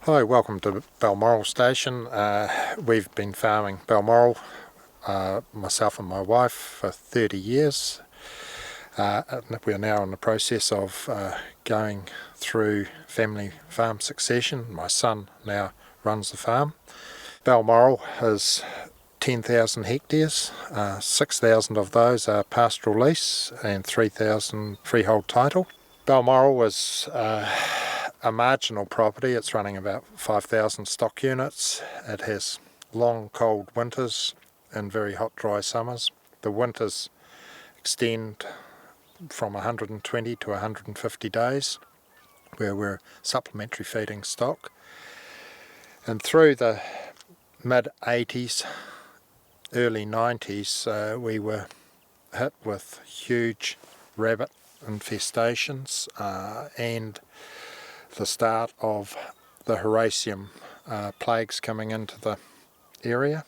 Hi, welcome to Balmoral Station. We've been farming Balmoral, myself and my wife, for 30 years. We're now in the process of going through family farm succession. My son now runs the farm. Balmoral is 10,000 hectares, 6,000 of those are pastoral lease and 3,000 freehold title. Balmoral is a marginal property. It's running about 5,000 stock units. It has long cold winters and very hot dry summers. The winters extend from 120 to 150 days where we're supplementary feeding stock. And through the mid-80s, early 90s, we were hit with huge rabbit infestations and the start of the Horatium plagues coming into the area.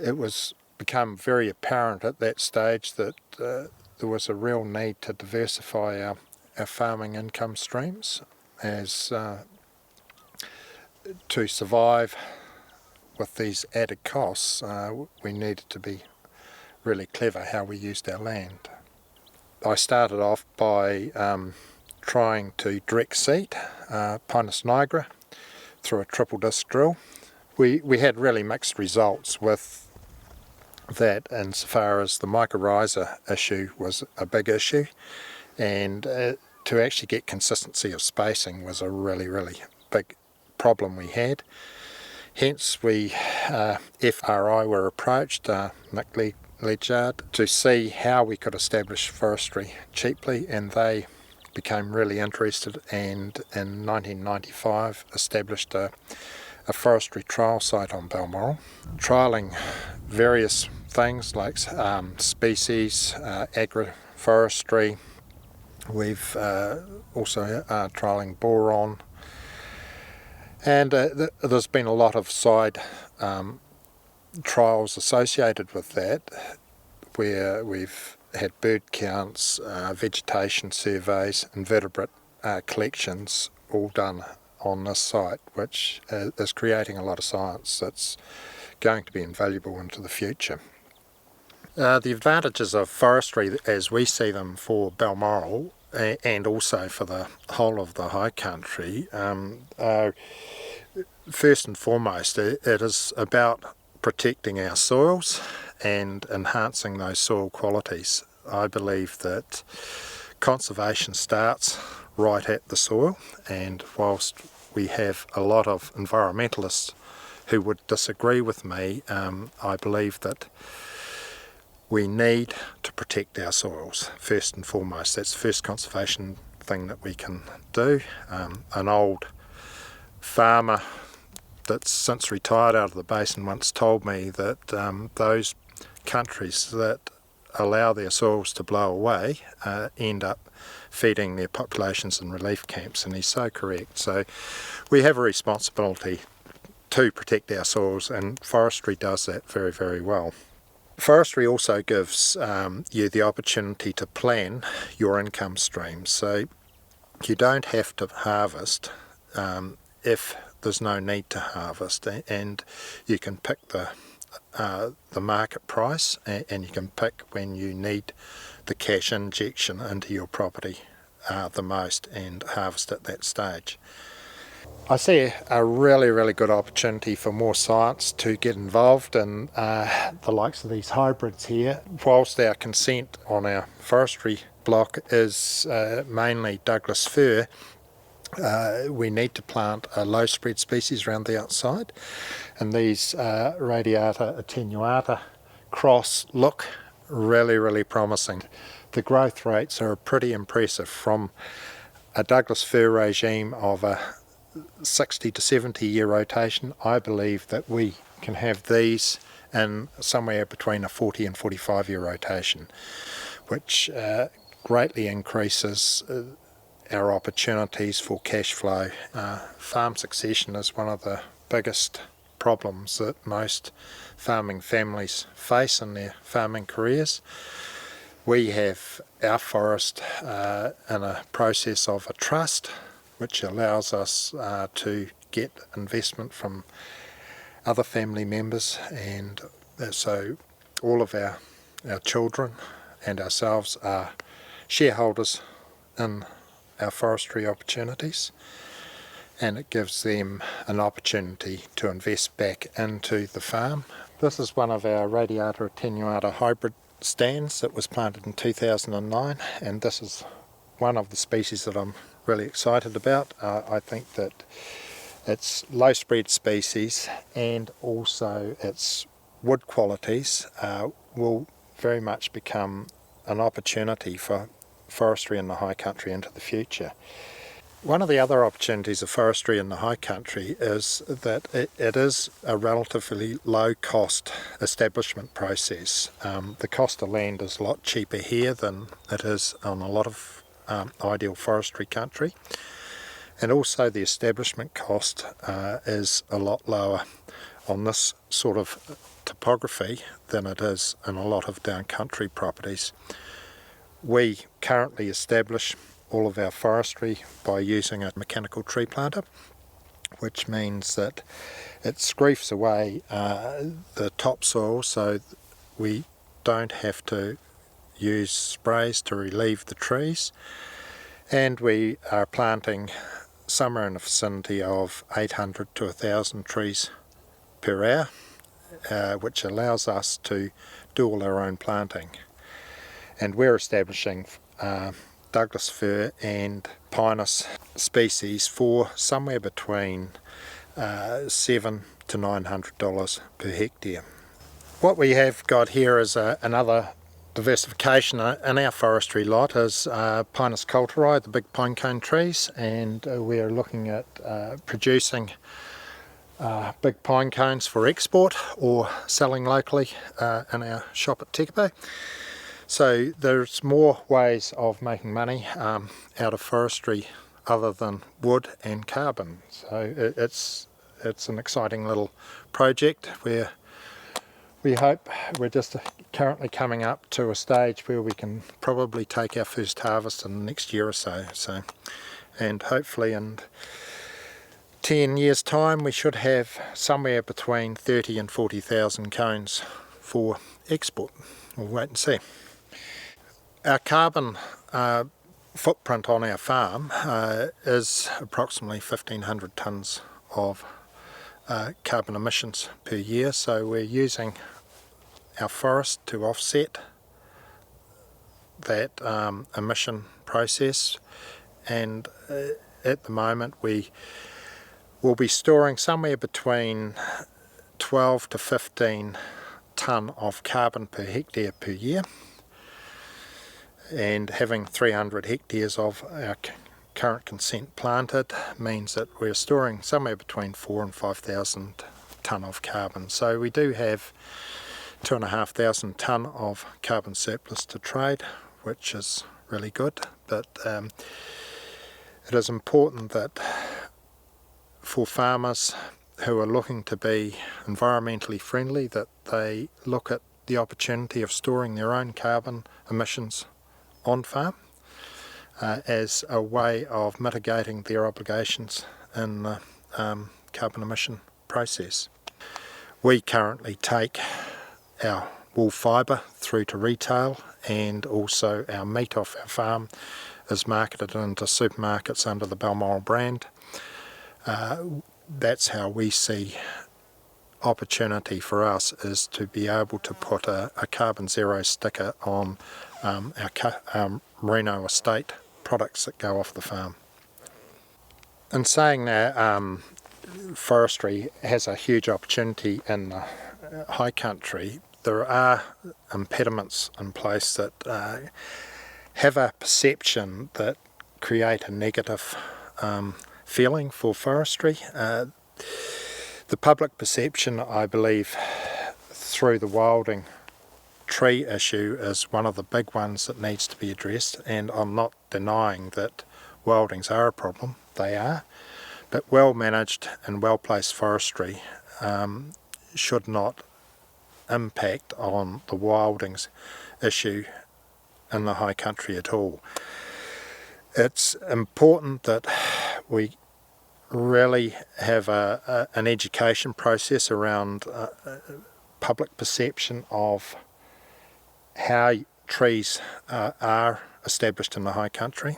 It was become very apparent at that stage that there was a real need to diversify our farming income streams as to survive with these added costs. We needed to be really clever how we used our land. I started off by trying to direct seed Pinus nigra through a triple disc drill. We had really mixed results with that insofar as the mycorrhiza issue was a big issue, and to actually get consistency of spacing was a really big problem we had. Hence we, FRI were approached, Nick Ledgard, to see how we could establish forestry cheaply, and they became really interested and in 1995 established a forestry trial site on Balmoral, trialling various things like species, agroforestry. We've also trialling boron, and there's been a lot of side trials associated with that, where we've had bird counts, vegetation surveys, invertebrate collections all done on this site, which is creating a lot of science that's going to be invaluable into the future. The advantages of forestry as we see them for Balmoral and also for the whole of the high country are, first and foremost, it is about protecting our soils and enhancing those soil qualities. I believe that conservation starts right at the soil, and whilst we have a lot of environmentalists who would disagree with me, I believe that we need to protect our soils first and foremost. That's the first conservation thing that we can do. An old farmer that's since retired out of the basin once told me that those countries that allow their soils to blow away end up feeding their populations in relief camps, and he's so correct. So we have a responsibility to protect our soils, and forestry does that very well. Forestry also gives you the opportunity to plan your income streams, so you don't have to harvest if there's no need to harvest, and you can pick the market price, and you can pick when you need the cash injection into your property the most and harvest at that stage. I see a really good opportunity for more science to get involved in the likes of these hybrids here. Whilst our consent on our forestry block is mainly Douglas fir, we need to plant a low spread species around the outside, and these radiata attentuata cross look really promising. The growth rates are pretty impressive. From a Douglas fir regime of a 60 to 70 year rotation, I believe that we can have these in somewhere between a 40 and 45 year rotation, which greatly increases our opportunities for cash flow. Farm succession is one of the biggest problems that most farming families face in their farming careers. We have our forest in a process of a trust, which allows us to get investment from other family members, and so all of our children and ourselves are shareholders in our forestry opportunities, and it gives them an opportunity to invest back into the farm. This is one of our radiata attentuata hybrid stands that was planted in 2009, and this is one of the species that I'm really excited about. I think that its low spread species and also its wood qualities will very much become an opportunity for forestry in the high country into the future. One of the other opportunities of forestry in the high country is that it is a relatively low cost establishment process. The cost of land is a lot cheaper here than it is on a lot of ideal forestry country, and also the establishment cost is a lot lower on this sort of topography than it is in a lot of down country properties. We currently establish all of our forestry by using a mechanical tree planter, which means that it screefs away the topsoil, so we don't have to use sprays to relieve the trees, and we are planting somewhere in the vicinity of 800 to 1,000 trees per hour, which allows us to do all our own planting. And we're establishing Douglas fir and Pinus species for somewhere between $700 to $900 per hectare. What we have got here is another diversification in our forestry lot is Pinus coulterii, the big pine cone trees, and we're looking at producing big pine cones for export or selling locally in our shop at Tekapo. So there's more ways of making money out of forestry other than wood and carbon. So it's an exciting little project where we hope we're just currently coming up to a stage where we can probably take our first harvest in the next year or so. And hopefully in 10 years time we should have somewhere between 30 and 40,000 cones for export. We'll wait and see. Our carbon footprint on our farm is approximately 1,500 tonnes of carbon emissions per year, so we're using our forest to offset that emission process, and at the moment we will be storing somewhere between 12 to 15 tonne of carbon per hectare per year, and having 300 hectares of our current consent planted means that we're storing somewhere between 4,000 and 5,000 tonne of carbon. So we do have 2,500 tonne of carbon surplus to trade, which is really good, but it is important that for farmers who are looking to be environmentally friendly that they look at the opportunity of storing their own carbon emissions on farm as a way of mitigating their obligations in the carbon emission process. We currently take our wool fibre through to retail, and also our meat off our farm is marketed into supermarkets under the Balmoral brand. That's how we see opportunity for us, is to be able to put a carbon zero sticker on our merino estate products that go off the farm. In saying that, forestry has a huge opportunity in the high country. There are impediments in place that have a perception that create a negative feeling for forestry. The public perception, I believe, through the wilding tree issue is one of the big ones that needs to be addressed, and I'm not denying that wildings are a problem. They are, but well managed and well placed forestry should not impact on the wildings issue in the high country at all. It's important that we really have an education process around public perception of how trees are established in the high country.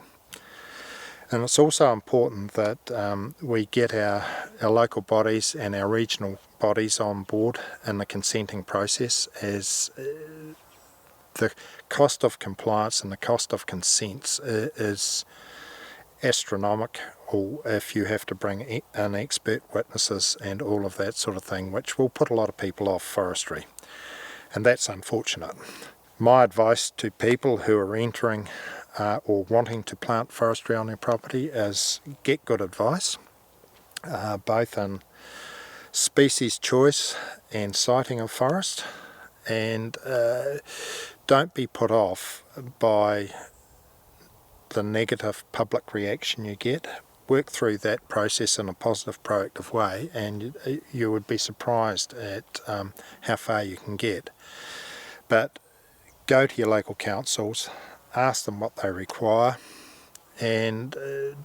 And it's also important that we get our local bodies and our regional bodies on board in the consenting process, as the cost of compliance and the cost of consents is astronomical if you have to bring in expert witnesses and all of that sort of thing, which will put a lot of people off forestry, and that's unfortunate. My advice to people who are entering or wanting to plant forestry on their property is get good advice, both in species choice and siting of forest, and don't be put off by the negative public reaction you get. Work through that process in a positive, proactive way, and you would be surprised at how far you can get. But go to your local councils, ask them what they require, and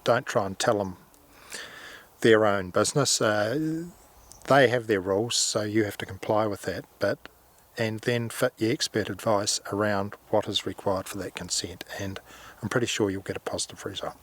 don't try and tell them their own business. They have their rules, so you have to comply with that, and then fit your expert advice around what is required for that consent, and I'm pretty sure you'll get a positive result.